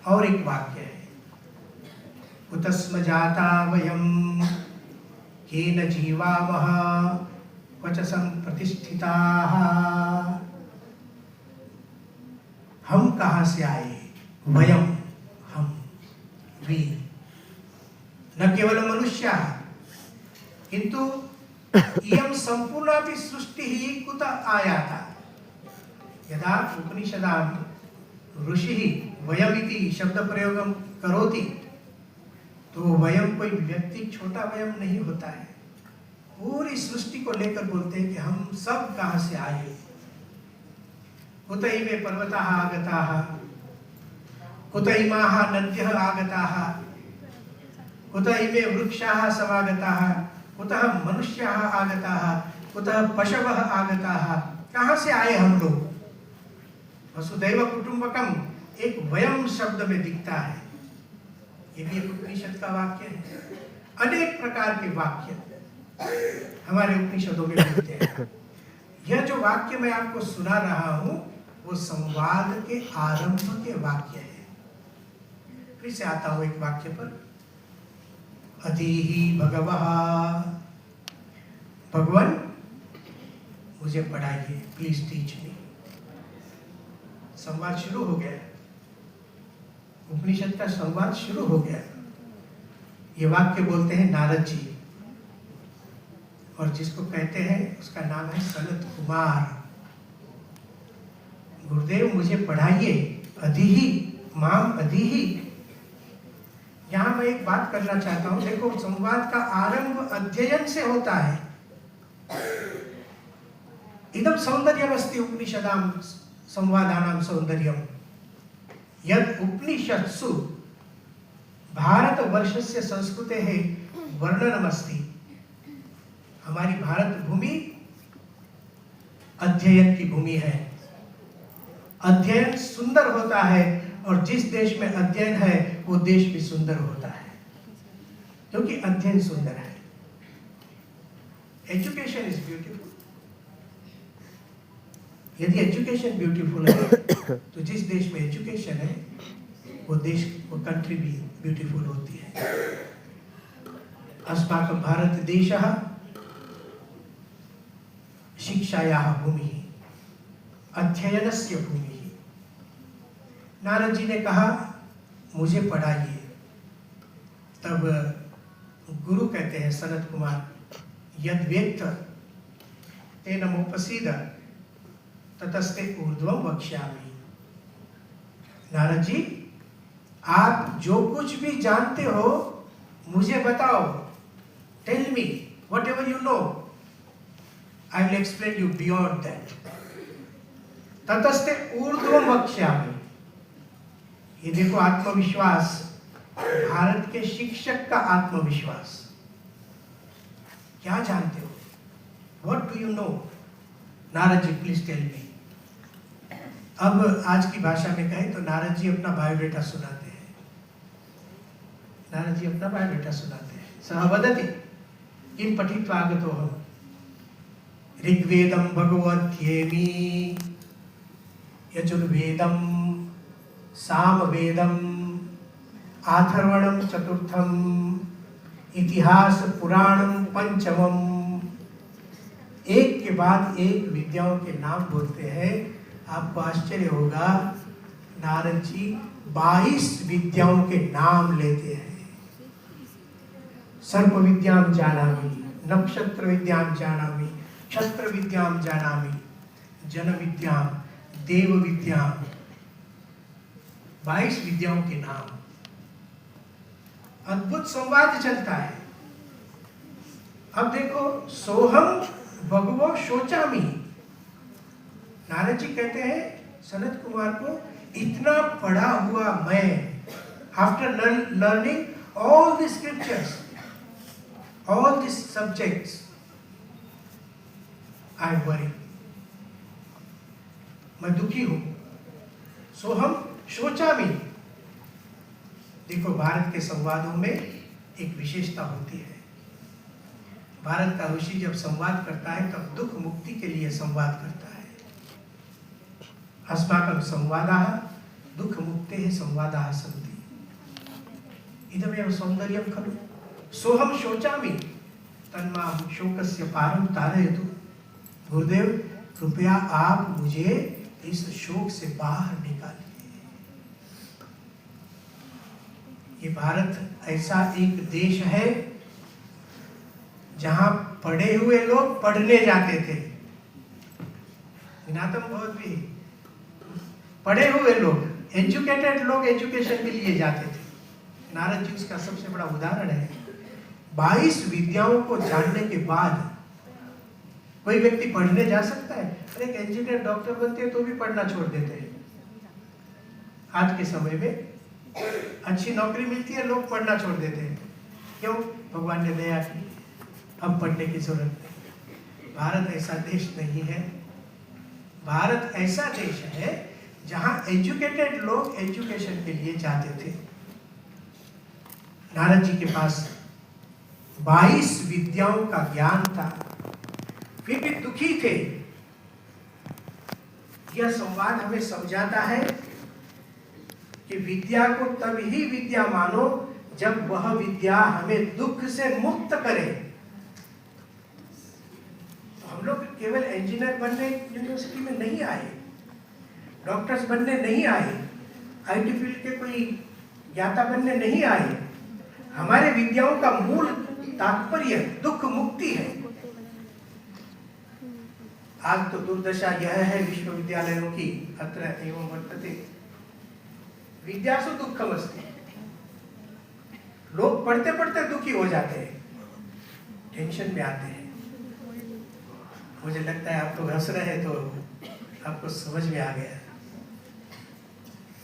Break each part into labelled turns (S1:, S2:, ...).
S1: और एक वाक्य है, कुतस्म जाता वयम केन जीवामः क्वच संप्रतिष्ठिताः। हम कहाँ से आए? वयम, हम, वी, न केवल मनुष्याः किंतु इयं संपूर्णापि सृष्टिः कुतः आयाता। यदा उपनिषदां ऋषिः वयमिति शब्द प्रयोगं करोति तो वयम कोई व्यक्ति छोटा वयम नहीं होता है, पूरी सृष्टि को लेकर बोलते हैं कि हम सब कहाँ से आए। कुत इमे पर्वताः आगताः, कुत इमाः नद्यः आगताः, कुत इमे वृक्षाः समागताः, कुतः मनुष्याः आगताः, कुतः पशवः आगताः। कहाँ से आए हम लोग? वसुदैव कुटुंबकम एक वयम शब्द में दिखता है। ये भी एक उपनिषद का वाक्य है। अनेक प्रकार के वाक्य हमारे उपनिषदों में मिलते हैं। यह जो वाक्य मैं आपको सुना रहा हूं वो संवाद के आरंभ के वाक्य है। फिर से आता हूं एक वाक्य पर। अधीहि भगवः, भगवान मुझे पढ़ाइए, प्लीज टीच मी। संवाद शुरू हो गया, उपनिषद का संवाद शुरू हो गया। ये वाक्य बोलते हैं नारद जी, और जिसको कहते हैं उसका नाम है सनत कुमार। गुरुदेव मुझे पढ़ाइए, अधीहि माम अधीहि। यहां मैं एक बात करना चाहता हूं। देखो, संवाद का आरंभ अध्ययन से होता है। इदं सौंदर्यमस्ति उपनिषदां संवादानां सौंदर्यम यद उपनिषत्सु भारतवर्षस्य संस्कृतेः वर्णनमस्ति। हमारी भारत भूमि अध्ययन की भूमि है। अध्ययन सुंदर होता है, और जिस देश में अध्ययन है वो देश भी सुंदर होता है, क्योंकि अध्ययन सुंदर है। Education is beautiful. यदि एजुकेशन ब्यूटीफुल है तो जिस देश में एजुकेशन है वो देश, वो कंट्री भी ब्यूटीफुल होती है। अस्माकं भारत देशः शिक्षायाः भूमिः, अध्ययनस्य भूमिः। नारद जी ने कहा मुझे पढ़ाइए। तब गुरु कहते हैं सनत कुमार, यद वेत्थ तेन मोपसीद ततस्ते ऊर्ध्वं वक्ष्यामि। नारद जी, आप जो कुछ भी जानते हो मुझे बताओ। Tell me whatever you know, I will explain you beyond that. ततस्ते ऊर्ध्वं वक्ष्यामि। ये देखो आत्मविश्वास, भारत के शिक्षक का आत्मविश्वास। क्या जानते हो? What do you know? Narad ji please tell me. अब आज की भाषा में कहें तो नारद जी अपना बायोडेटा सुनाते हैं। नारद जी अपना बायोडेटा सुनाते हैं। सः वदति किं पठित्वा आगतोऽहम्। ऋग्वेदं भगवत्येमि, यजुर्वेदं, सामवेदं, आथर्वणं चतुर्थं, इतिहास पुराणं पंचमं। एक के बाद एक विद्याओं के नाम बोलते हैं। आपको आश्चर्य होगा, नारद जी 22 विद्याओं के नाम लेते हैं। सर्प विद्यां जानामि, नक्षत्र विद्यां जानामि, क्षत्र विद्यां जानामि, जन विद्यां, देव विद्यां। 22 विद्याओं के नाम। अद्भुत संवाद चलता है। अब देखो, सोहम भगवो शोचामि। नारद जी कहते हैं सनत कुमार को, इतना पढ़ा हुआ मैं, after learning all the scriptures, all the subjects, I worry, मैं दुखी हूं। सोहम शोचामि। देखो, भारत के संवादों में एक विशेषता होती है। भारत का ऋषि जब संवाद करता है तब दुख मुक्ति के लिए संवाद करता है। अस्माकं संवादाः दुख मुक्ति मुक्तेः संवादाः सन्ति। इदमेव सौन्दर्यं खलु। सोहम शोचामि तन्मां शोकस्य पारं तारयतु। गुरुदेव कृपया आप मुझे इस शोक से बाहर निकालिए। ये भारत ऐसा एक देश है जहां पढ़े हुए लोग पढ़ने जाते थे। विनातम बहुत भी पढ़े हुए लोग, एजुकेटेड लोग एजुकेशन के लिए जाते थे। नारद जी उसका सबसे बड़ा उदाहरण है। 22 विद्याओं को जानने के बाद कोई व्यक्ति पढ़ने जा सकता है? अरे एक इंजीनियर डॉक्टर बनते हैं तो भी पढ़ना छोड़ देते हैं। आज के समय में अच्छी नौकरी मिलती है, लोग पढ़ना छोड़ देते हैं। क्यों? भगवान ने दया की, अब पढ़ने की जरूरत नहीं। भारत ऐसा देश नहीं है। भारत ऐसा देश है जहां एजुकेटेड लोग एजुकेशन के लिए जाते थे। नारद जी के पास 22 विद्याओं का ज्ञान था, फिर भी दुखी थे। यह संवाद हमें समझाता है कि विद्या को तभी विद्या मानो जब वह विद्या हमें दुख से मुक्त करे। तो हम लोग केवल इंजीनियर बनने यूनिवर्सिटी में नहीं आए, डॉक्टर्स बनने नहीं आए, आईटी फील्ड के कोई ज्ञाता बनने नहीं आए। हमारे विद्याओं का मूल तात्पर्य दुख मुक्ति है। आज तो दुर्दशा यह है विश्वविद्यालयों की, अत्र एवं वर्तते विद्यासु दुःखमस्ति। लोग पढ़ते पढ़ते दुखी हो जाते हैं, टेंशन में आते हैं। मुझे लगता है आप लोग हंस रहे हैं तो आपको समझ में आ गया।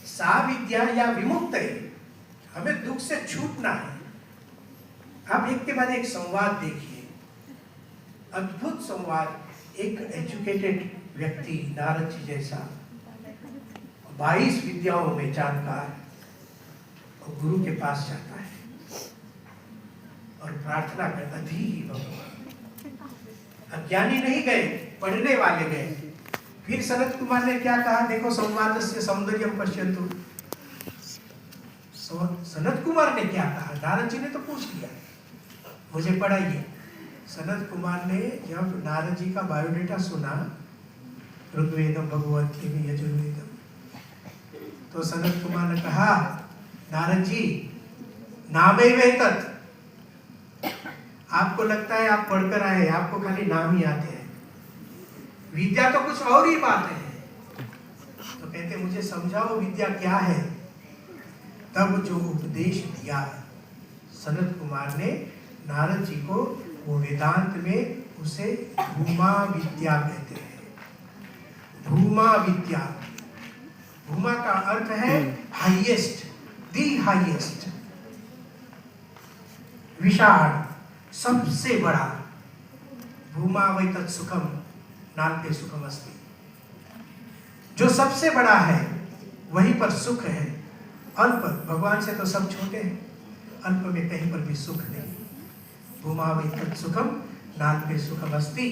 S1: सा विद्या या विमुक्त है, हमें दुख से छूटना है। आप एक के बाद एक संवाद देखिए, अद्भुत संवाद। एक एजुकेटेड व्यक्ति नारद जी जैसा 22 विद्याओं में जानकार और गुरु के पास जाता है और प्रार्थना करता, ही भगवान। अज्ञानी नहीं गए, पढ़ने वाले गए। फिर सनत कुमार ने क्या कहा? देखो संवादस्य सौंदर्यम पश्यन्तु। सनत कुमार ने क्या कहा? नारद जी ने तो पूछ लिया, मुझे पढ़ाइए। सनत कुमार ने जब नारद जी का बायोडेटा सुना, ऋग्वेदम भगवत गीता यजुर्वेदम, तो सनत कुमार ने कहा, नारद जी नामेवैतत्, आपको लगता है आप पढ़कर आए, आपको खाली नाम ही आते हैं, विद्या तो कुछ और ही बात है। तो कहते मुझे समझाओ विद्या क्या है। तब जो उपदेश दिया सनत कुमार ने नारद जी को, वो वेदांत में उसे भूमा विद्या कहते हैं। भूमा विद्या, भूमा का अर्थ है हाईएस्ट, दी हाईएस्ट, विशाल, सबसे बड़ा। भूमा वै तत् सुखम नाल्पे सुखम अस्ति। जो सबसे बड़ा है वहीं पर सुख है। अल्प, भगवान से तो सब छोटे हैं, अल्प में कहीं पर भी सुख नहीं। भूमा वै तत् सुखम नाल्पे सुखम अस्ति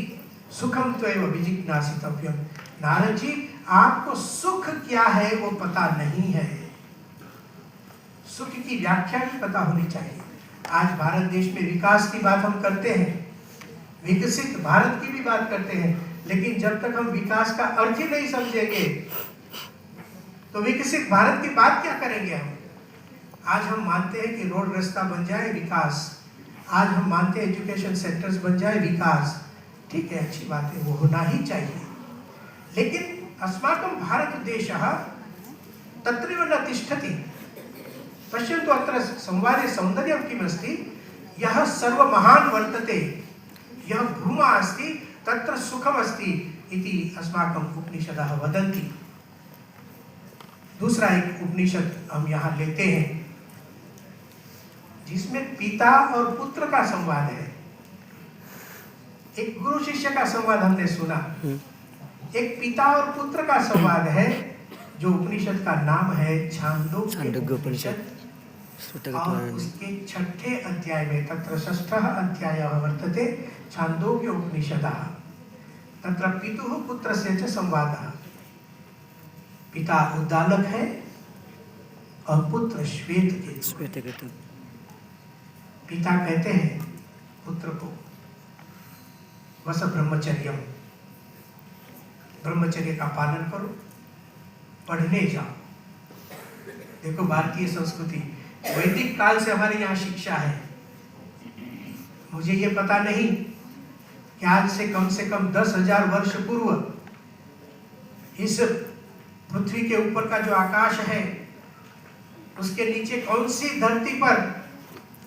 S1: सुखम त्वैव विजिज्ञासितव्यम। नारद जी, आपको सुख क्या है वो पता नहीं है। सुख की व्याख्या भी पता होनी चाहिए। आज भारत देश में विकास की बात हम करते हैं, विकसित भारत की भी बात करते हैं, लेकिन जब तक हम विकास का अर्थ ही नहीं समझेंगे तो विकसित भारत की बात क्या करेंगे हम। आज हम मानते हैं कि रोड रास्ता बन जाए विकास, आज हम मानते हैं एजुकेशन सेंटर्स बन जाए विकास, ठीक है, अच्छी बात है, वो होना ही चाहिए। लेकिन अस्माकं भारत देशः तत्रैव न तिष्ठति। पश्यन्तु अत्र संवादे सौन्दर्यं किमस्ति? यः सर्वमहान् वर्तते, यः भूमा अस्ति तत्र सुखमस्ति इति अस्माकम् उपनिषदः वदन्ति। दूसरा एक उपनिषद हम यहाँ लेते हैं जिसमें पिता और पुत्र का संवाद है। एक गुरु शिष्य का संवाद हमने सुना, एक पिता और पुत्र का संवाद है, जो उपनिषद का नाम है छांदोग्य उपनिषद। और उसके 6ठे अध्याय में, तत्र 6ठः अध्यायः वर्तते छांदोग्य उपनिषदः। तत्र पितुः पुत्रस्य च संवादः। पिता उद्दालक है, और पुत्र श्वेत केतु। पिता कहते हैं पुत्र को वस ब्रह्मचर्यम, ब्रह्मचर्य का पालन करो, पढ़ने जाओ। देखो भारतीय संस्कृति, वैदिक काल से हमारे यहाँ शिक्षा है। मुझे ये पता नहीं कि आज से कम 10,000 वर्ष पूर्व इस पृथ्वी के ऊपर का जो आकाश है उसके नीचे कौन सी धरती पर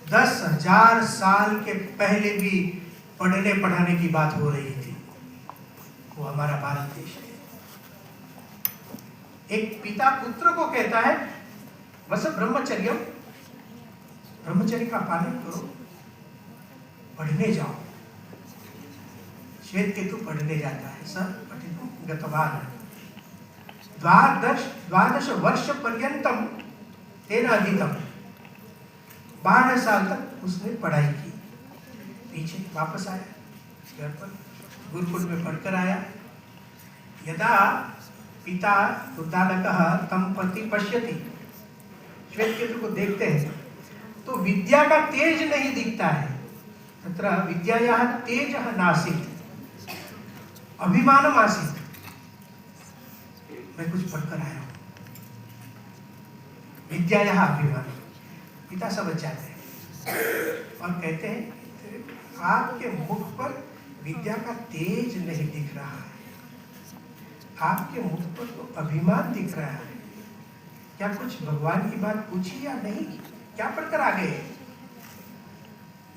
S1: 10,000 साल के पहले भी पढ़ने पढ़ाने की बात हो रही थी। वो हमारा भारत देश है। एक पिता पुत्र को कहता है बस ब्रह्मचर्य, ब्रह्मचर्य का पालन करो, पढ़ने जाओ। श्वेत केतु पढ़ने जाता है। सर पठितुं गतवान् द्वादश वर्ष पर्यंतम तेन अधीतम, 12 साल तक उसने पढ़ाई की। पीछे वापस आया, घर पर गुरुकुल में पढ़कर आया। यदा पिता उद्दालकः तं पति पश्यति, श्वेत केतु को देखते हैं तो विद्या का तेज नहीं दिखता है। तत्र विद्यायाः तेजः नासीत्, अभिमानम् आसीत्। मैं कुछ पढ़कर आया हूँ, विद्यायाः अभिमानम्। पिता समझ जाते हैं और कहते हैं आपके मुख पर विद्या का तेज नहीं दिख रहा है, आपके मुख पर तो अभिमान दिख रहा है। क्या कुछ भगवान की बात पूछी या नहीं? क्या पढ़कर आ गए?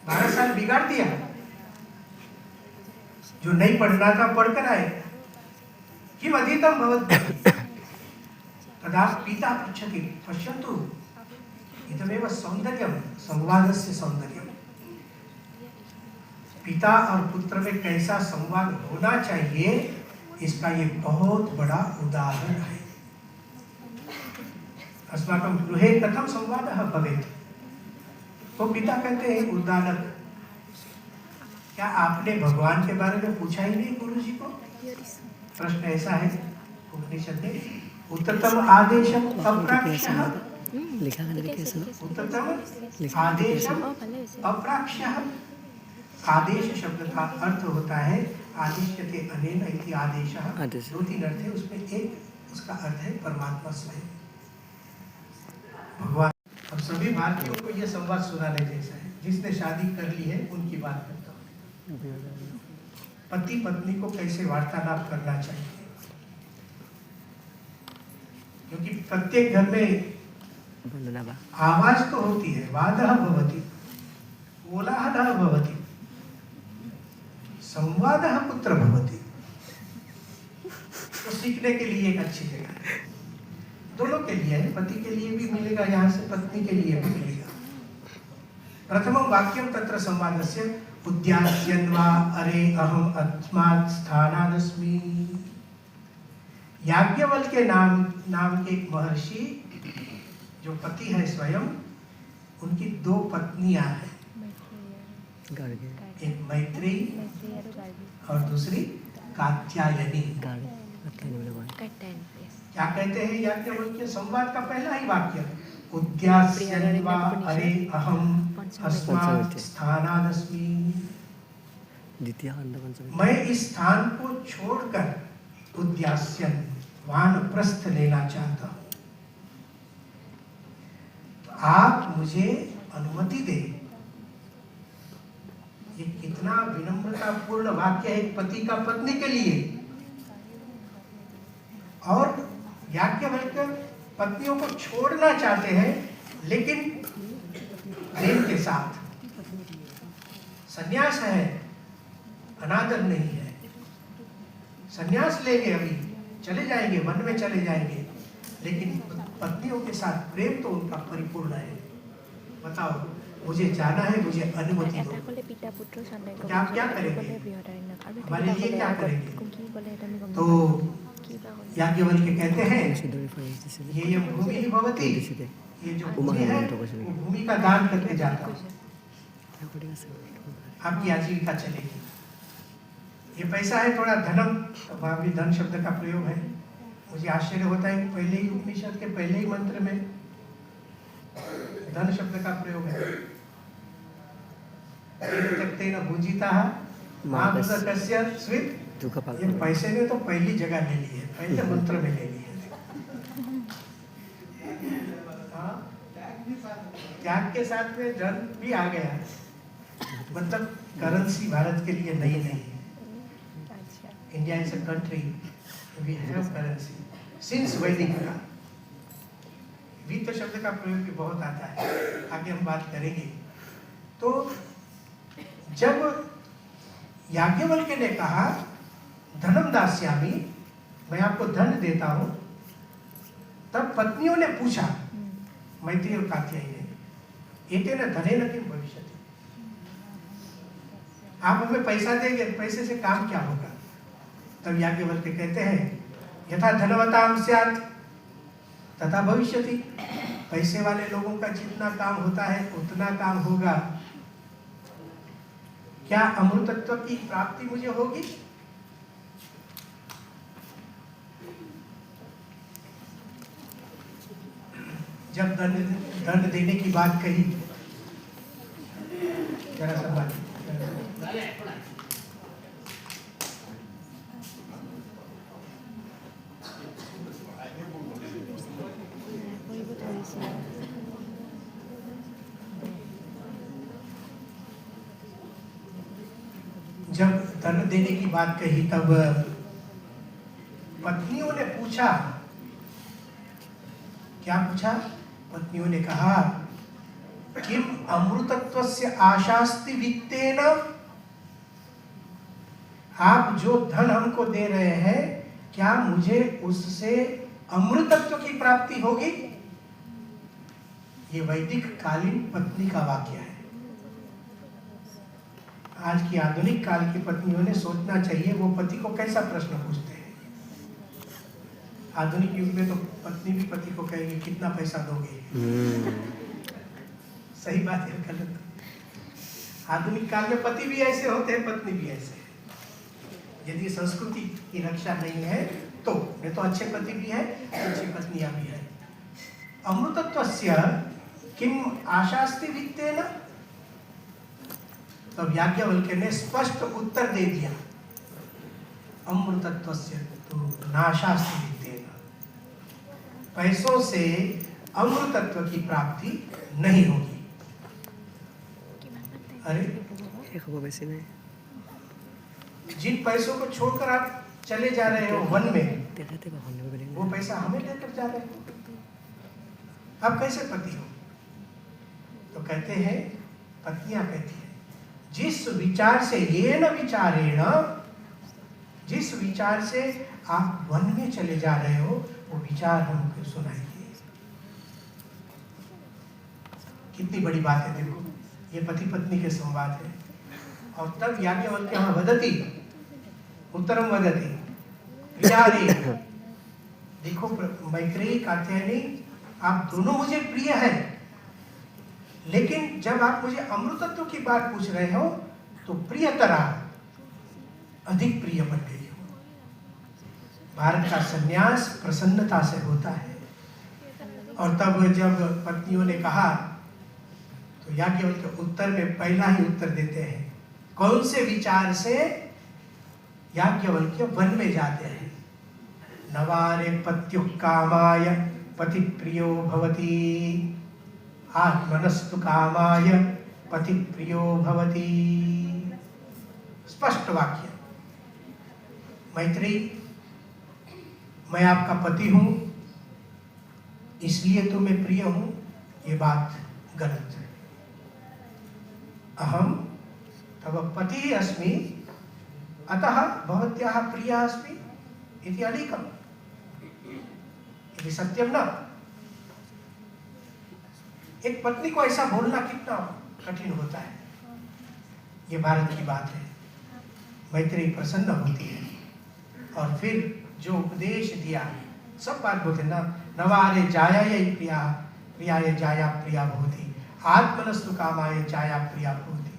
S1: 12 साल बिगाड़ दिया। जो नहीं पढ़ना था पढ़कर आए। किम अधीतम भवद्भिः तदा पिता पृच्छति पश्यन्तु इदमेव सौंदर्यम, संवादस्य सौंदर्यम। पिता और पुत्र में कैसा संवाद होना चाहिए, इसका ये बहुत बड़ा उदाहरण है। अस्माकं गृहे कथं संवादः भवेत्। तो पिता कहते हैं उद्दालक, क्या आपने भगवान के बारे में पूछा ही नहीं गुरुजी को? प्रश्न ऐसा है उपनिषद में, उत्तम आदेशम अप्राक्ष्यः, उत्तम आदेशम अप्राक्ष्यः। आदेश शब्द का अर्थ होता है आदिश्यते अनेन इति आदेशः। 2-3 अर्थ है, उसमें एक उसका अर्थ है परमात्मा स्वयं, भगवान। अब सभी भारतीयों को यह संवाद सुनाने जैसा है। जिसने शादी कर ली है उनकी बात करता हूँ। पति पत्नी को कैसे वार्तालाप करना चाहिए, क्योंकि प्रत्येक घर में आवाज तो होती है, वादः भवति, कोलाहलः भवति, संवादः कुत्र भवति। तो सीखने के लिए एक अच्छी जगह है, दोनों के लिए है। पति के लिए भी मिलेगा यहाँ से, पत्नी के लिए भी मिलेगा। प्रथमं वाक्यं तत्र संवादस्य उद्यास्यन्वा अरे अहम अस्मात् स्थानादस्मि। याज्ञवल्क्य के नाम के एक महर्षि जो पति है स्वयं, उनकी 2 पत्नियां हैं, एक मैत्रेयी और दूसरी कात्यायनी। क्या कहते हैं याज्ञवल्क्य? संवाद का पहला ही वाक्य, उद्यास्यन्वा अरे अहम अस्मात् स्थानादस्मि। मैं इस स्थान को छोड़कर उद्यास्यन वानप्रस्थ लेना चाहता हूं, तो आप मुझे अनुमति दें। ये कितना विनम्रतापूर्ण वाक्य है एक पति का पत्नी के लिए। और याज्ञवल्क्य पत्नियों को छोड़ना चाहते हैं, लेकिन प्रेम के साथ। संन्यास है, अनादर नहीं है। संन्यास लेंगे, अभी चले जाएंगे, वन में चले जाएंगे, लेकिन पत्नियों के साथ प्रेम तो उनका परिपूर्ण है। बताओ, मुझे जाना है, मुझे अनुमति दो। क्या आप क्या करेंगे? हमारे लिए क्या करेंगे? तो याज्ञवल्क्य कहते हैं ये भूमि ही भवति, ये जो भूमि है वो भूमि का दान करके जाता हूँ, आपकी आजीविका चलेगी। ये पैसा है थोड़ा धनम, तो वहाँ भी धन शब्द का प्रयोग है। मुझे आश्चर्य होता है कि पहले ही उपनिषद के पहले ही मंत्र में धन शब्द का प्रयोग है। तेन भुजिता मांगस्य स्वित, ये पैसे ने तो पहली जगह ले ली है, पहले मंत्र में ले ली है। त्याग के साथ में धन भी आ गया, मतलब करेंसी भारत के लिए नई नहीं है। India is a country, we have currency since वैदिक का। वित्त शब्द का प्रयोग भी बहुत आता है, आगे हम बात करेंगे। तो जब याज्ञवल्क्य ने कहा धनम दास्यामि, मैं आपको धन देता हूं, तब पत्नियों ने पूछा, मैत्री और कात्यायनी ने, एतेन धनेन किम भविष्यति, आप हमें पैसा देंगे, पैसे से काम क्या होगा? तब याज्ञवल्क्य कहते हैं, यथा धनवताम स्यात् तथा भविष्यति, पैसे वाले लोगों का जितना काम होता है उतना काम होगा। क्या अमृतत्व की प्राप्ति मुझे होगी? जब दंड देने की बात कही, जरा सा बात जब दंड देने की बात कही, तब पत्नियों ने पूछा, क्या पूछा? पत्नियों ने कहा, किम अमृतत्वस्य आशास्ति वित्तेन, आप जो धन हमको दे रहे हैं, क्या मुझे उससे अमृतत्व की प्राप्ति होगी? ये वैदिक कालीन पत्नी का वाक्य है। आज की आधुनिक काल की पत्नियों ने सोचना चाहिए वो पति को कैसा प्रश्न पूछते हैं। आधुनिक युग में तो पत्नी भी पति को कहेगी कितना पैसा दोगे। सही बात है, गलत? आधुनिक काल में पति भी ऐसे होते हैं, पत्नी भी ऐसे है। यदि संस्कृति की रक्षा नहीं है तो, नहीं तो अच्छे पति भी है, अच्छी पत्नियां भी है। अमृतत्वस्य किम आशास्ति वित्तेन, तब याज्ञवल्क्य ने स्पष्ट उत्तर दे दिया, अमृतत्वस्य तो नाशास्ति वित्तेन, पैसों से अमृतत्व की प्राप्ति नहीं होगी। अरे जिन पैसों को छोड़कर आप चले जा रहे हो वन में, वो पैसा हमें लेकर जा रहे हो, आप कैसे पति हो? तो कहते हैं, पत्नियां कहती हैं, जिस विचार से, ये न विचारेण, जिस विचार से आप वन में चले जा रहे हो, वो विचार हमको सुनाइए। कितनी बड़ी बात है, देखो, ये पति पत्नी के संवाद है। और तब याज्ञवल्क्य वदति, उत्तरम वदति, प्रियारे, देखो मैत्रेयी कात्यायनी, आप दोनों मुझे प्रिय हैं, लेकिन जब आप मुझे अमृतत्व की बात पूछ रहे हो तो प्रियतरा, अधिक प्रिय बन गई हो। भारत का संन्यास प्रसन्नता से होता है। और तब जब पत्नियों ने कहा, तो याज्ञवल्क्य उत्तर में पहला ही उत्तर देते हैं। कौन से विचार से याज्ञवल्क्य वन में जाते हैं? नवारे पत्युः कामाय पति प्रियो भवति, आत्मनस्तु कामाय पति प्रियो भवति। स्पष्ट वाक्य। मैत्रेयी, मैं आपका पति हूं, इसलिए तो मैं प्रिय हूं, ये बात गलत है। अहम तव पति अस्मि, अतः भवत्याः प्रिया अस्मि इति अलीकम्, इति सत्यम न। एक पत्नी को ऐसा बोलना कितना कठिन होता है। ये भारत की बात है। मैत्रेयी प्रसन्न होती है और फिर जो उपदेश दिया, सब बात बोलते ना, नवारे जायायै प्रिया, प्रियाय जाया प्रिया भवति, आत्मनस्तु कामाय जाया प्रिया भवति।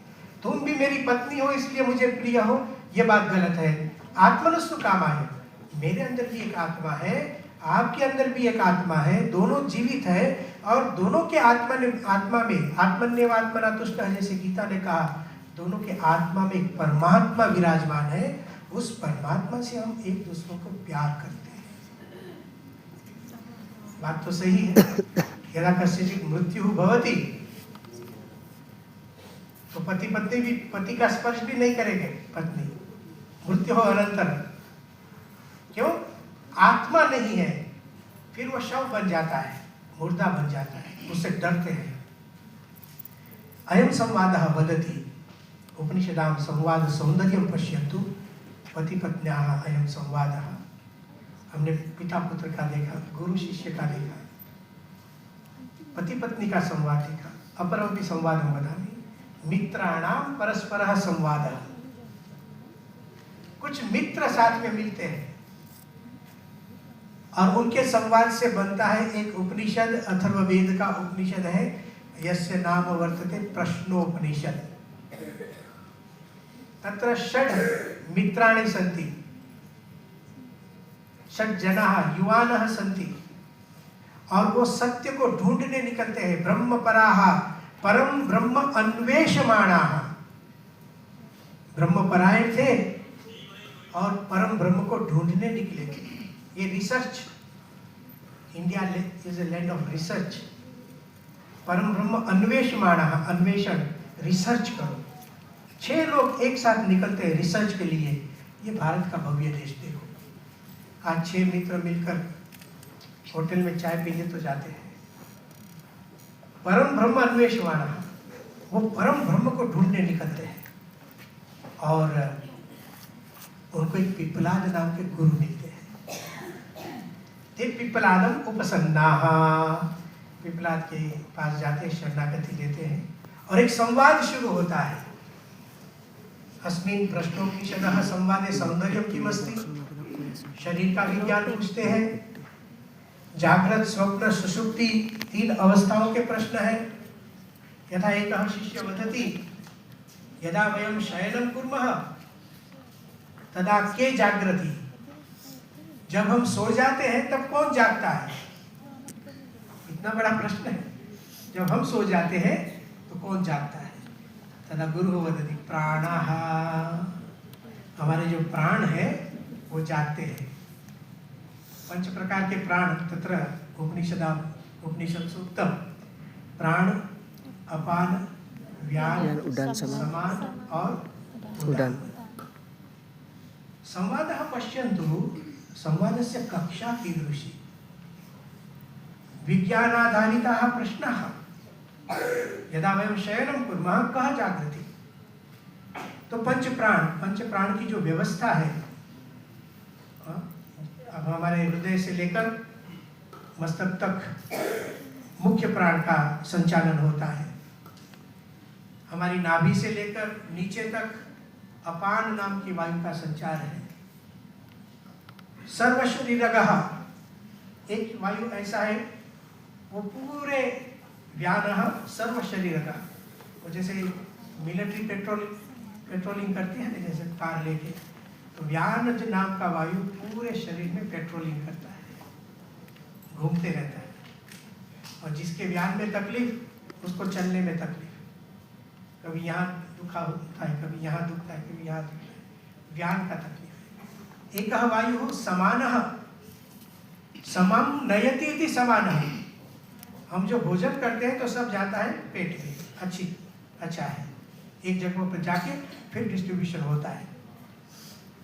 S1: तुम भी मेरी पत्नी हो इसलिए मुझे प्रिय हो, ये बात गलत है। आत्मनस्तु कामाय, मेरे अंदर भी एक आत्मा है, आपके अंदर भी एक आत्मा है, दोनों जीवित है और दोनों के आत्मा में आत्मन्यवात्मना तुष्ट है, जैसे गीता ने कहा, दोनों के आत्मा में एक परमात्मा विराजमान है। उस परमात्मा से हम एक दूसरों को प्यार करते हैं। बात तो सही है। यदा कस्यचित् मृत्युः भवति तो पति पत्नी भी पति का स्पर्श भी नहीं करेंगे, पत्नी मृत्यु हो अनंतर। क्यों? आत्मा नहीं है, फिर वो शव बन जाता है, मुर्दा बन जाता है, उससे डरते हैं। अयम संवादः वदति उपनिषदां संवाद सौंदर्यं पश्यन्तु पति पत्न्याः अयम संवादः। हमने पिता पुत्र का देखा, गुरु शिष्य का देखा, पति पत्नी का संवाद देखा। अपरमपि संवादं वदामि मित्राणां परस्परः संवादः। कुछ मित्र साथ में मिलते हैं और उनके संवाद से बनता है एक उपनिषद। अथर्ववेद का उपनिषद है, यस्य नाम वर्तते प्रश्नोपनिषद। तत्र षड् मित्राणि सन्ति, षड् जनाः युवानः सन्ति और वो सत्य को ढूंढने निकलते हैं। ब्रह्म पराः परम ब्रह्म अन्वेषमाणाः। ब्रह्म परायण थे और परम ब्रह्म को ढूंढने निकले थे। ये research, India is a land of research. परम ब्रह्म अन्वेषमाणाः, अन्वेषण, रिसर्च करो। 6 लोग एक साथ निकलते हैं रिसर्च के लिए। ये भारत का भव्य देश देखो। आज 6 मित्र मिलकर होटल में चाय पीने तो जाते हैं। परम ब्रह्म अन्वेषमाणाः, वो परम ब्रह्म को ढूंढने निकलते हैं और उनको एक पिप्पलाद नाम के गुरु मिलते हैं। ते पिप्पलादम उपसन्नाः, पिप्पलाद के पास जाते हैं, शरणागति लेते हैं और एक संवाद शुरू होता है। अस्मिन् प्रश्नोपनिषदः संवादे सौंदर्यं किमस्ति। शरीर का विज्ञान पूछते हैं। जागृत स्वप्न सुषुप्ति 3 अवस्थाओं के प्रश्न है। यथा एकः शिष्य वदति यदा वयं शयनं कुर्मः तदा के जागृति। जब हम सो जाते हैं तब कौन जागता है? इतना बड़ा प्रश्न है। जब हम सो जाते हैं तो कौन जागता है? तदा गुरु वदति प्राणाः। हमारे जो प्राण है वो जागते हैं। 5 प्रकार के प्राण तत्र उपनिषद सूक्तम। प्राण, अपान, व्यान,
S2: उडान,
S1: समान और उडान। संवादः पश्यन्तु, संवादस्य कक्षा कीदृशी। विज्ञानाधारिताः प्रश्नाः। यदा वयं शयनं कुर्मः कः जागृति। तो पंच प्राण की जो व्यवस्था है, अब हमारे हृदय से लेकर मस्तक तक मुख्य प्राण का संचालन होता है। हमारी नाभि से लेकर नीचे तक अपान नाम की वायु का संचार है। सर्वशरीरगः, एक वायु ऐसा है वो पूरे व्यानः सर्वशरीरगः। वो जैसे मिलिट्री पेट्रोलिंग करती है ना, जैसे कार लेके, तो व्यान नाम का वायु पूरे शरीर में पेट्रोलिंग करता है, घूमते रहता है। और जिसके व्यान में तकलीफ उसको चलने में तकलीफ। कभी यहाँ दुखा होता है, कभी यहाँ दुखता है, कभी यहाँ दुखता है। व्यान का तकलीफ है। एकः वायुः समानः समं नयति इति समानः। हम जो भोजन करते हैं तो सब जाता है पेट में, अच्छा है, एक जगह पर जाके फिर डिस्ट्रीब्यूशन होता है।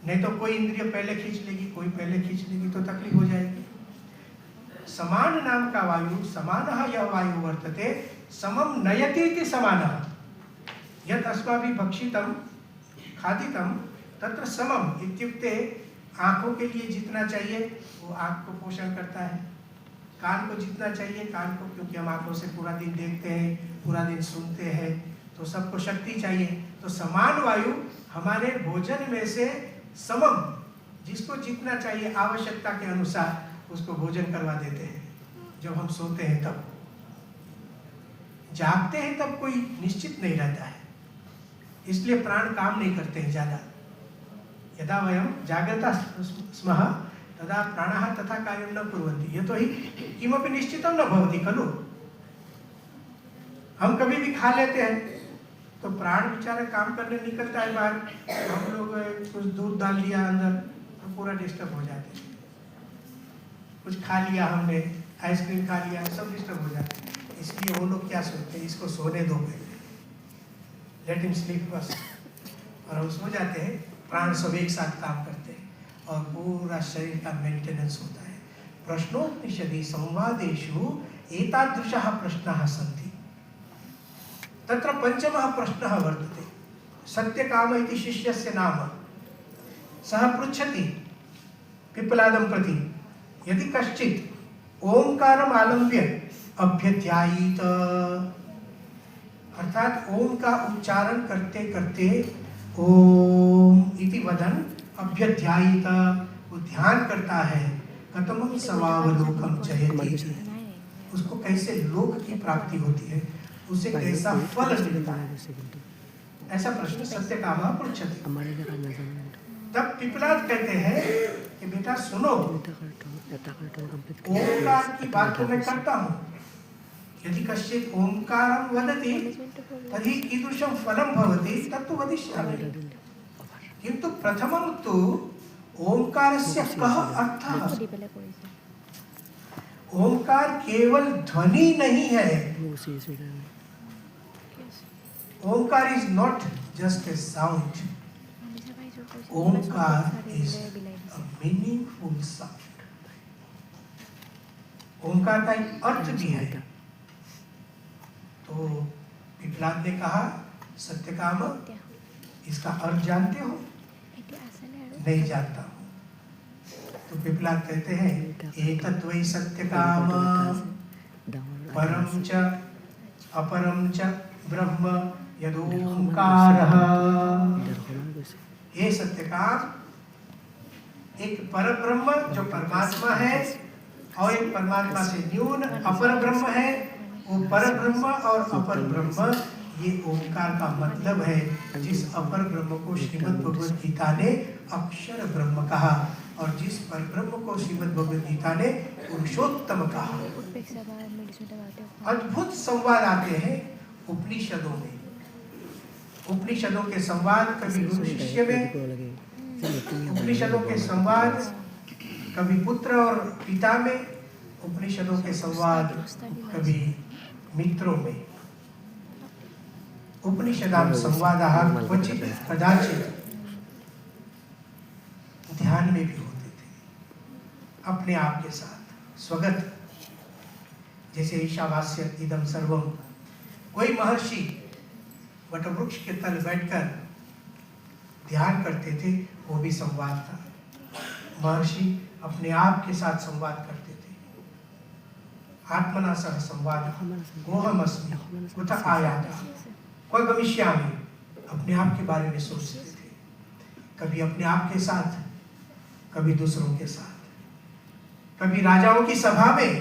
S1: नहीं तो कोई इंद्रिय पहले खींच लेगी, कोई पहले खींच लेगी तो तकलीफ हो जाएगी। समान नाम का वायु, समानः यह वायु वर्तते समं नयति इति समानः। यत् अस्माभिः भक्षितं खादितं तत्र समम इत्युक्ते आँखों के लिए जितना चाहिए वो आँख को पोषण करता है। कान को जितना चाहिए कान को, क्योंकि हम आँखों से पूरा दिन देखते हैं, पूरा दिन सुनते हैं, तो सबको शक्ति चाहिए। तो समान वायु हमारे भोजन में से समम, जिसको जितना चाहिए आवश्यकता के अनुसार उसको भोजन करवा देते हैं। जब हम सोते हैं तब, जागते हैं तब कोई निश्चित नहीं रहता है, इसलिए प्राण काम नहीं करते हैं ज़्यादा। यदा वयं जागृता स्मः तदा प्राणः तथा कार्यं न कुर्वन्ति यतोहि किमपि निश्चितं न भवति खलु। हम कभी भी खा लेते हैं तो प्राण बेचारा काम करने निकलता है बाहर, हम लोग कुछ दूध डाल लिया अंदर तो पूरा डिस्टर्ब हो जाते हैं। कुछ खा लिया हमने, आइसक्रीम खा लिया, सब डिस्टर्ब हो जाते हैं। इसलिए वो लोग क्या सोचते हैं, इसको सोने दो पहले, लेट हिम स्लीप बस, और हम सो जाते हैं। प्राण सब एक साथ काम करते हैं और पूरा शरीर का मेंटेनेंस होता है। प्रश्नोपनिषदि संवादेषु एतादृशः प्रश्नाः सन्ति। तत्र पंचमः प्रश्नः वर्तते। सत्यकाम इति शिष्यस्य नाम। सः पृच्छति पिप्पलादं प्रति, यदि कश्चित् ओंकारम् आलम्ब्य अभ्यध्यायीत, अर्थात ओम का उच्चारण करते करते ओम इति वदन अभ्यध्यायीत, वो ध्यान करता है, कथमं सवावलोकं जयति, उसको कैसे लोक की प्राप्ति होती है, उसे कैसा फल मिलता है। ऐसा प्रश्न सत्यकामः पृच्छति। तब पिप्पलाद कहते हैं कि बेटा सुनो, ओंकार की बात तो मैं करता हूँ, यदि कश्चित् ओंकारं वदति तर्हि कीदृशं फलं भवति तत्तु वदिष्यामि, किन्तु प्रथमं तु ओंकारस्य कः अर्थः। ओंकार केवल ध्वनि नहीं है, Omkar is not just a sound, Omkar is a meaningful sound. Omkar का एक अर्थ भी है। तो पिप्पलाद ने कहा, सत्यकाम इसका अर्थ जानते हो? नहीं जानता हूँ। तो पिप्पलाद कहते हैं, एतद्वै सत्यकाम परम च अपरम च ब्रह्म यदोंकारः। ये सत्यकाम, एक पर ब्रह्म जो परमात्मा है और एक परमात्मा से न्यून अपर ब्रह्म है, वो पर ब्रह्म और अपर ब्रह्म, ये ओंकार का मतलब है। जिस अपर ब्रह्म को श्रीमद् भगवद गीता ने अक्षर ब्रह्म कहा और जिस पर ब्रह्म को श्रीमद् भगवद गीता ने पुरुषोत्तम कहा। अद्भुत संवाद आते हैं उपनिषदों में। उपनिषदों के संवाद कभी गुरु शिष्य में, उपनिषदों के संवाद कभी पुत्र और पिता में, उपनिषदों के संवाद कभी मित्रों में। उपनिषदां संवादाः क्वचित् कदाचित् ध्यान में भी होते थे, अपने आप के साथ स्वगत, जैसे ईशावास्य इदं सर्वम। कोई महर्षि वटवृक्ष के तल बैठकर ध्यान करते थे, वो भी संवाद था। महर्षि अपने आप के साथ संवाद करते थे। आत्मना सह संवाद, कोहमस्मि कुत आयाता क्व गमिष्यामि, अपने आप के बारे में सोचते थे, कभी अपने आप के साथ, कभी दूसरों के साथ, कभी राजाओं की सभा में।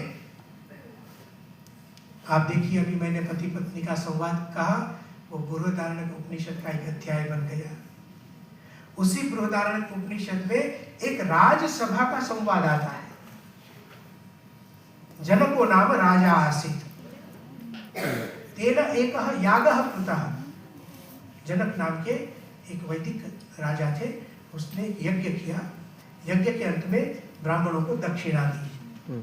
S1: आप देखिए, अभी मैंने पति पत्नी का संवाद कहा, वो बृहदारण्यक उपनिषद का एक अध्याय बन गया। उसी बृहदारण्यक उपनिषद में एक राजसभा का संवाद आता है। जनको नाम राजा आसीत्, तेन एकः यागः कृतः। जनक नाम के एक वैदिक राजा थे, उसने यज्ञ किया। यज्ञ के अंत में ब्राह्मणों को दक्षिणा दी,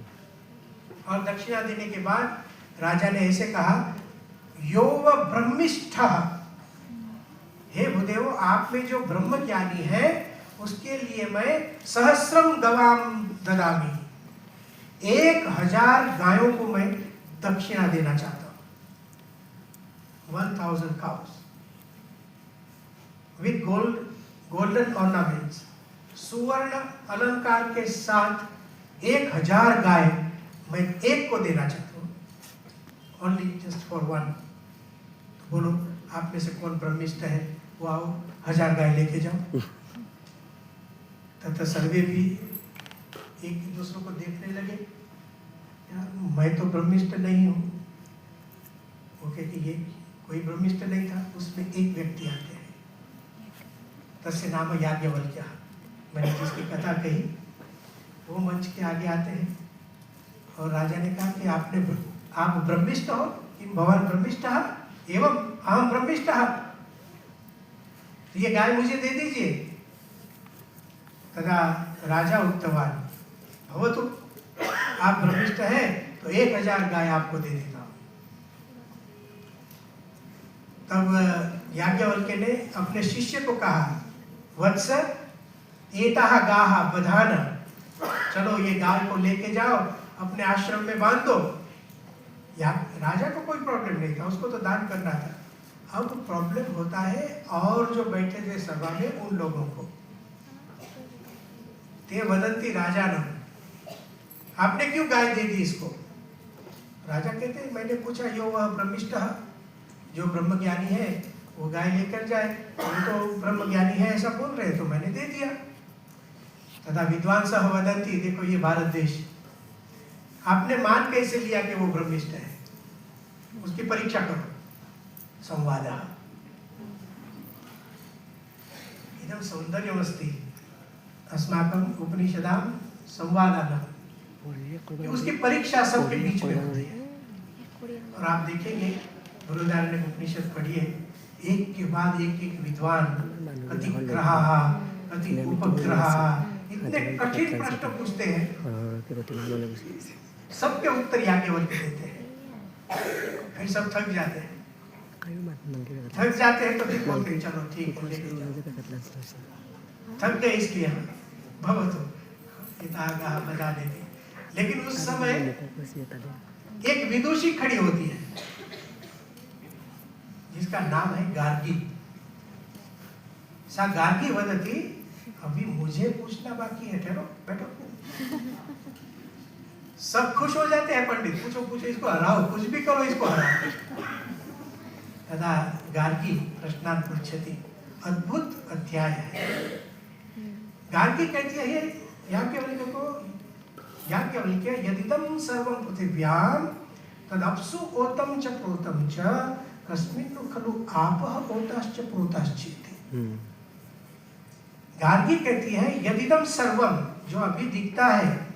S1: और दक्षिणा देने के बाद राजा ने ऐसे कहा, यो व ब्रह्मिष्ठः, हे भूदेव, आप में जो ब्रह्म ज्ञानी है उसके लिए मैं सहस्रम गवाम ददामी, 1000 गायों को मैं दक्षिणा देना चाहता हूं। 1000 cows with golden ornaments, सुवर्ण अलंकार के साथ 1000 गाय मैं एक को देना चाहता हूँ, ओनली जस्ट फॉर वन। तो बोलो, आप में से कौन ब्रह्मिष्ठ है, वो आओ 1000 गाय लेके जाओ। तथा सर्वे भी एक दूसरों को देखने लगे, यार मैं तो ब्रह्मिष्ठ नहीं हूँ। वो कहते ये कोई ब्रह्मिष्ठ नहीं था। उसमें एक व्यक्ति आते हैं, तस्य नाम याज्ञवल्क्यः, मैंने जिसकी कथा कही, वो मंच के आगे आते हैं और राजा ने कहा कि आप ब्रह्मिष्ठ हो, किम भवान ब्रह्मिष्ठः एवं अहम ब्रह्मिष्ठः, ये गाय मुझे दे दीजिए। तथा राजा उक्तवान भवतु, आप ब्रह्मिष्ठ है तो 1000 गाय आपको दे देता हूं। तब याज्ञवल्क्य ने अपने शिष्य को कहा, वत्स एताः गाः बधान, चलो ये गाय को लेके जाओ अपने आश्रम में बांध दो। राजा को कोई प्रॉब्लम नहीं था, उसको तो दान करना था। अब प्रॉब्लम होता है और जो बैठे थे सभा में उन लोगों को। ते वदंती राजा न, आपने क्यों गाय दे दी इसको? राजा कहते हैं मैंने पूछा यो वह ब्रह्मिष्ठः, जो ब्रह्मज्ञानी है वो गाय लेकर जाए, वो तो ब्रह्मज्ञानी है ऐसा बोल रहे तो मैंने दे दिया। तथा विद्वांसः वदंती, देखो ये भारत देश, आपने मान कैसे लिया कि वो ब्रह्मिष्ठ है? उसकी परीक्षा करो। संवादः इदं सौंदर्यमस्ति अस्माकं उपनिषदां संवादानां, उसकी परीक्षा सबके बीच में होती है। और आप देखेंगे बृहदारण्यक उपनिषद पढ़िए, एक के बाद एक विद्वान प्रतिग्रहाः प्रति उपग्रहाः इतने कठिन प्रश्न पूछते हैं, सबके उत्तर याज्ञवल्क्य देते हैं। फिर सब थक जाते हैं, तो फिर बोलते हैं चलो ठीक है, थक गए इसलिए हम भवतु एताः बजा देते। लेकिन उस समय एक विदुषी खड़ी होती है जिसका नाम है गार्गी। सा गार्गी वदती, अभी मुझे पूछना बाकी है, ठहरो बैठो। सब खुश हो जाते हैं, पंडित पूछो पूछो इसको हराओ, कुछ भी करो इसको हराओ। तथा गार्गी प्रश्नान् पृच्छति, अद्भुत अध्याय है। गार्गी कहती है याज्ञवल्क्य को, याज्ञवल्क्य यदिदं सर्वं पृथिव्यां तदप्सु ओतं च प्रोतं च कस्मिन् खलु आपः ओताश्च प्रोताश्चेति। गार्गी कहती है यदिदं सर्वम, जो अभी दिखता है,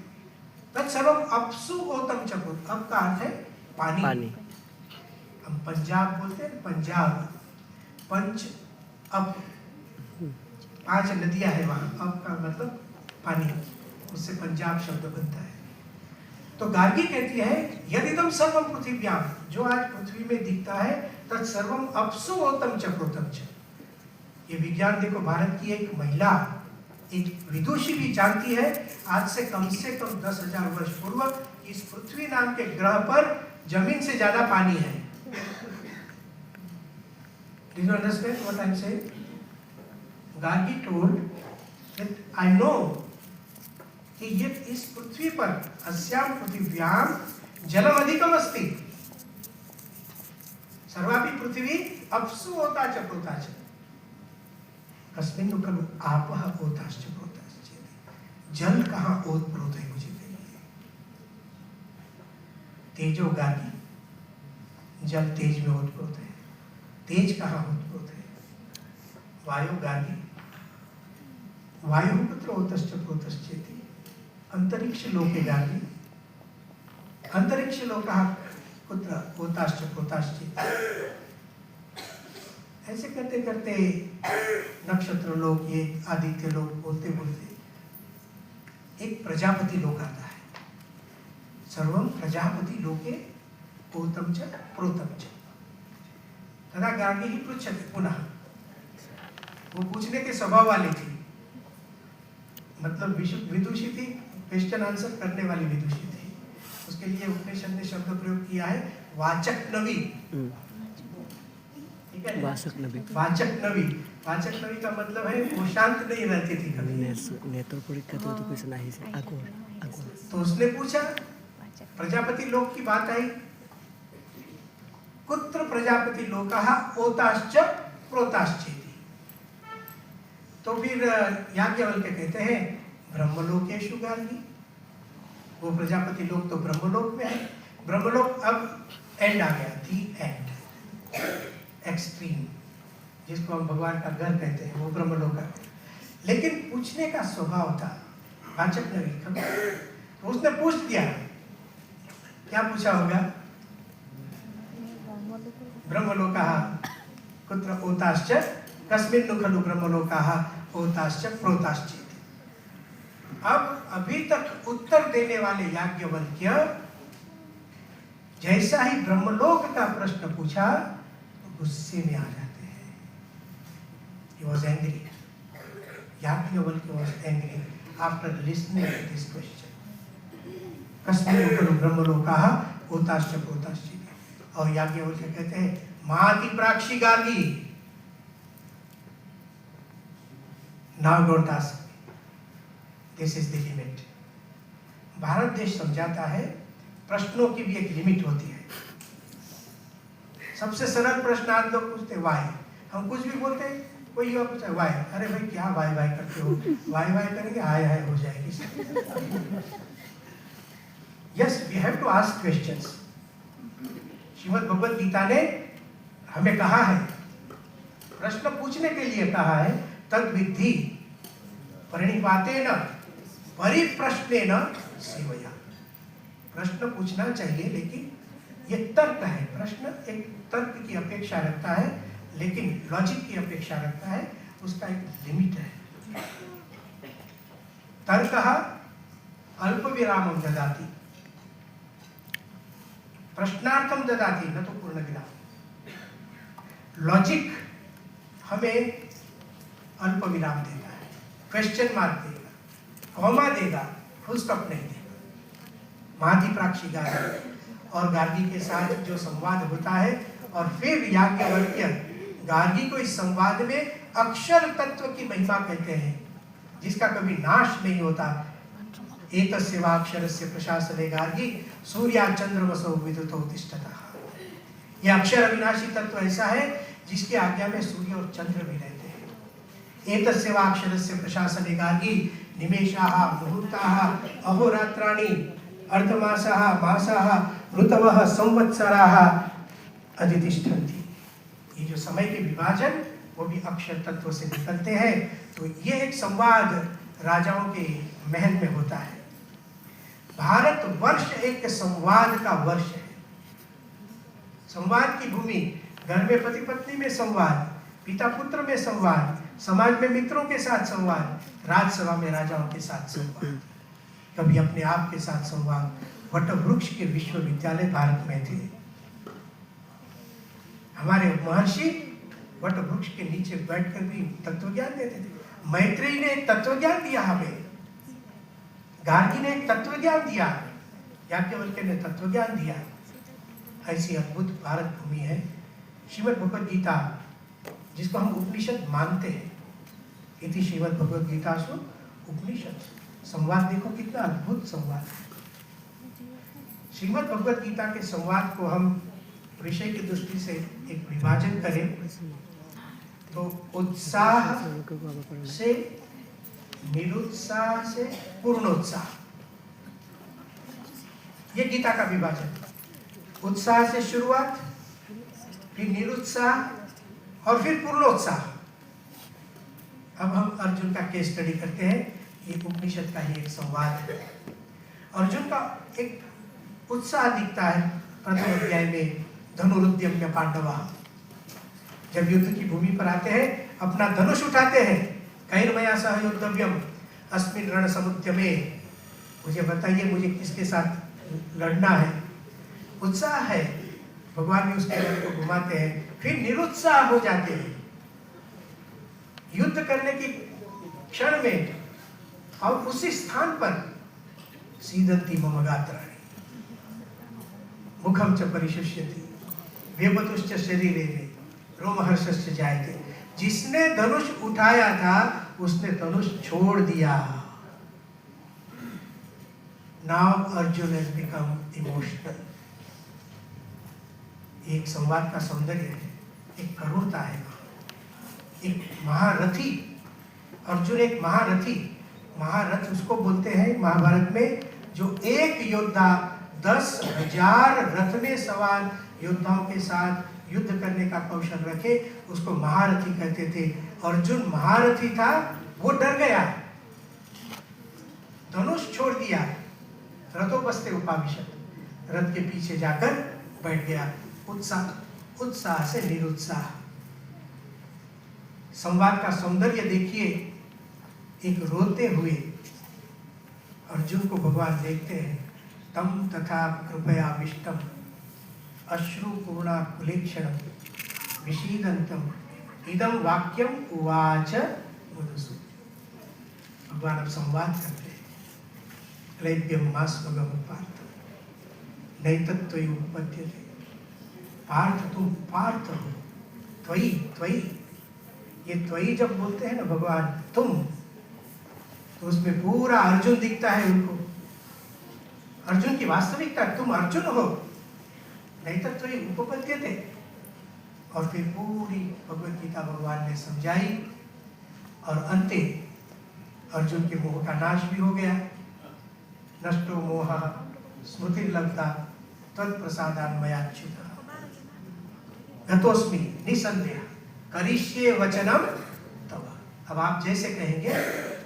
S1: तत्सर्वम अपसु ओतं च प्रोतं, अब का अर्थ है पानी। हम पंजाब बोलते हैं, पंजाब पंच अब 5 नदियां है वहां, अब का मतलब पानी, उससे पंजाब शब्द बनता है। तो गार्गी कहती है यदिदं सर्वम पृथिव्यां, जो आज पृथ्वी में दिखता है, तत्सर्वम अपसु ओतं च प्रोतं च। ये विज्ञान देखो, भारत की एक महिला, एक विदुषी भी जानती है आज से कम 10,000 वर्ष पूर्व इस पृथ्वी नाम के ग्रह पर जमीन से ज्यादा पानी है। Do you understand what I'm saying? Gargi told that I know कि ये इस पृथ्वी पर अस्यां पृथिव्यां जलम अधिकम अस्ति, सर्वापि पृथ्वी अपसु ओता च प्रोता च कस्मिन् खलु आपः ओताश्च प्रोताश्च। जल कहाँ ओत प्रोत है मुझे कहिए। तेजो गार्गी, जल तेज में ओत प्रोत है, तेज कहाँ ओत प्रोत है। वायु गार्गी, वायु पुत्र ओतश्च प्रोतश्चेति। अंतरिक्ष लोके गार्गी, अंतरिक्ष लोकः पुत्र ओताश्च प्रोताश्चेति। ऐसे करते करते नक्षत्र लोक, ये आदित्य लोक बोलते बोलते एक प्रजापति लोक आता है। सर्वम प्रजापति लोके ओतं च प्रोतं च। तथा गार्गी ही पृच्छति पुनः, वो पूछने के स्वभाव वाली थी, मतलब विदुषी थी, क्वेश्चन आंसर करने वाली विदुषी थी। उसके लिए उपनिषद ने शब्द प्रयोग किया है वाचक नवी। ठीक है, वाचक नवी। वाचक नवी, वाचक नवी का मतलब है वो शांत नहीं रहती थी कभी। तो उसने पूछा, प्रजापति लोक की बात आई, कुत्र प्रजापति लोकः ओताश्च प्रोताश्चेति। तो फिर याज्ञवल्क्य कहते हैं ब्रह्मलोकेषु गार्गी, वो प्रजापति लोक तो ब्रह्मलोक में है। ब्रह्मलोक अब एंड आ गया, दी एंड, एक्सट्रीम, जिसको हम भगवान का घर कहते हैं, वो ब्रह्मलोक आ गया। लेकिन पूछने का स्वभाव था, वाचक नवी। तो उसने पूछ दिया, क्या पूछा होगा? ब्रह्मलोकाः कुत्र ओताश्च कस्मिन् खलु ब्रह्मलोकाः ओताश्च प्रोताश्च। अब अभी तक उत्तर देने वाले याज्ञवल्क्य जैसा ही ब्रह्मलोक का प्रश्न पूछा तो गुस्से में आ जाते हैं। He was angry. Yajnavalkya was angry after listening to this question. कस्मिन् खलु ब्रह्मलोकाः ओताश्च प्रोताश्च। और याज्ञवल्क्य कहते हैं, माति प्राक्षी Gargi, now don't ask me. This is the limit. Bharat देश समझाता है प्रश्नों की भी एक लिमिट होती है। सबसे सरल प्रश्न आज लोग पूछते हैं वाई। हम कुछ भी बोलते हैं, कोई युवा पूछता है वाई, अरे भाई क्या वाई वाई करते हो, वाई वाई करेंगे हाय हाय हो जाएगी। Yes, we have to ask questions. Shrimad Bhagavad Gita ने हमें कहा है, प्रश्न पूछने के लिए कहा है, तद विद्धि परिणिपातेन परिप्रश्नेन सेवया। प्रश्न पूछना चाहिए, लेकिन ये तर्क है। प्रश्न एक तर्क की अपेक्षा रखता है, लेकिन लॉजिक की अपेक्षा रखता है, उसका एक लिमिट है। तर्कः अल्प विरामं ददाति, प्रश्नार्थम ददाति, न तो पूर्ण विराम। लॉजिक हमें अल्प विराम देगा, क्वेश्चन मार्क देगा, कॉमा देगा, फुल स्टॉप नहीं देगा। माति प्राक्षी गार्गी, और गार्गी के साथ जो संवाद होता है, और फिर याज्ञवल्क्य गार्गी को इस संवाद में अक्षर तत्व की महिमा कहते हैं, जिसका कभी नाश नहीं होता। एतस्य वा अक्षरस्य प्रशासने गार्गी सूर्या चंद्रमसो विद्युतो तिष्ठतः। यह अक्षर अविनाशी तत्व ऐसा है जिसकी आज्ञा में सूर्य और चंद्र भी रहते हैं। एतस्य वा अक्षरस्य प्रशासने गार्गी निमेषाः मुहूर्ताः अहोरात्राणि अर्धमासाः मासाः ऋतवः संवत्सराः अधितिष्ठन्ति। ये जो समय के विभाजन वो भी अक्षर तत्व से निकलते हैं। तो ये एक संवाद राजाओं के महल में होता है। भारत वर्ष एक संवाद का वर्ष है। संवाद की भूमि, घर में पति पत्नी में संवाद, पिता पुत्र में संवाद, समाज में मित्रों के साथ संवाद, राजसभा में राजाओं के साथ संवाद, कभी अपने आप के साथ संवाद। वटवृक्ष के विश्वविद्यालय भारत में थे। हमारे महर्षि वटवृक्ष के नीचे बैठकर भी तत्व ज्ञान देते थे। मैत्रेयी ने एक तत्व ज्ञान दिया हमें, गार्गी ने एक तत्व ज्ञान दिया, याज्ञवल्क्य ने तत्व ज्ञान दिया। ऐसी अद्भुत भारत भूमि है। श्रीमद् भगवद गीता, जिसको हम उपनिषद मानते हैं, इति श्रीमद् भगवद गीतासु उपनिषद। संवाद देखो कितना अद्भुत संवाद है। श्रीमद् भगवद गीता के संवाद को हम विषय की दृष्टि से एक विभाजन करें तो उत्साह से निरुत्साह से पूर्णोत्साह, ये गीता का विभाजन। उत्साह से शुरुआत, फिर निरुत्साह और फिर पूर्णोत्साह। अब हम अर्जुन का केस स्टडी करते हैं। ये उपनिषद का ही एक संवाद है। अर्जुन का एक उत्साह दिखता है प्रथम अध्याय में। धनुरुद्यम्य पांडवा, जब युद्ध की भूमि पर आते हैं, अपना धनुष उठाते हैं। कैर्मया सह योद्धव्यम अस्मिन् रण समुद्यमे, मुझे बताइए मुझे किसके साथ लड़ना है। उत्साह है, भगवान भी उसके रथ को घुमाते हैं। फिर निरुत्साह हो जाते हैं युद्ध करने के क्षण में, और उसी स्थान पर सीदंती मम गात्राणि मुखम च परिशुष्यति वेपतुश्च शरीरे में रोमहर्षश्च जायते। जिसने धनुष उठाया था उसने धनुष छोड़ दिया। Now Arjun has become emotional. एक संवाद का सौंदर्य है, एक करुणता है, एक महारथी। अर्जुन एक महारथी, महारथ उसको बोलते हैं महाभारत में, जो एक योद्धा 10,000 रथ में सवार योद्धाओं के साथ युद्ध करने का कौशल रखे, उसको महारथी कहते थे। अर्जुन महारथी था, वो डर गया। धनुष छोड़ दिया, रथोपस्थे उपाविशत, रथ के पीछे जाकर बैठ गया, उत्साह से निरुत्साह। संवाद का सौंदर्य देखिए, एक रोते हुए अर्जुन को भगवान देखते हैं, तम तथा कृपया विष्टम अश्रुपूर्णा कुलेक्षणम विषीदंतम इदम वाक्यम उवाच मधुसूदन। भगवान अब संवाद करते हैं, क्लैब्यम मास्मगम पार्थ नैतत्त्वयि उपपद्यते। पार्थ तुम पार्थ हो, त्वयि त्वयि, ये त्वयि जब बोलते हैं ना भगवान तुम, तो उसमें पूरा अर्जुन दिखता है उनको, अर्जुन की वास्तविकता, तुम अर्जुन हो, नैतत्त्वयि उपपद्यते। और फिर पूरी भगवत गीता भगवान ने समझाई और अंते अर्जुन के मोह का नाश भी हो गया। नष्टो मोह स्मृति लगता तत्प्रसादान मयाच्युत गतोस्मि निसंदेह करिष्ये वचनम तव। अब आप जैसे कहेंगे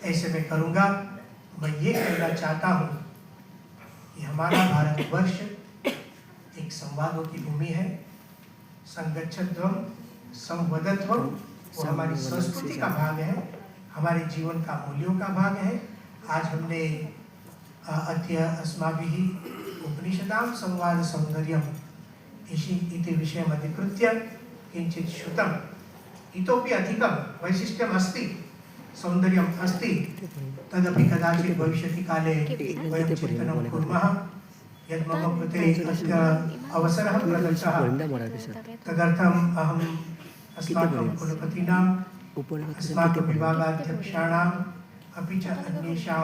S1: ऐसे मैं करूंगा। मैं ये कहना चाहता हूँ कि हमारा भारतवर्ष एक संवादों की भूमि है। संगच्छध्वम संवदध्वम, वो हमारी संस्कृति का भाग है, हमारे जीवन का मूल्यों का भाग है। आज हमने अद्य अस्माभिः उपनिषदां संवाद सौंदर्यम इति विषयम् अधिकृत्य किंचित श्रुतम्, इतोपि अधिकं वैशिष्ट्यम् अस्ति, सौंदर्यम् अस्ति, तदपि कदाचित् भविष्यति काले वयं चिन्तनं कुर्मः। यद् मम कृते अद्य अवसरः प्रदत्तः, तदर्थम् अहम् अस्माकं कुलपतीनां, अस्माकं विभागाध्यक्षाणाम्, अपि च अन्येषां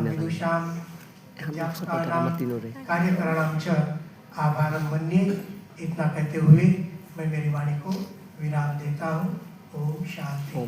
S1: विदुषां, अध्यापकानां, कार्यकर्तारां च आभारं मन्ये। इतना कहते हुए मैं मेरी वाणी को विराम देता हूँ। ओम शांति।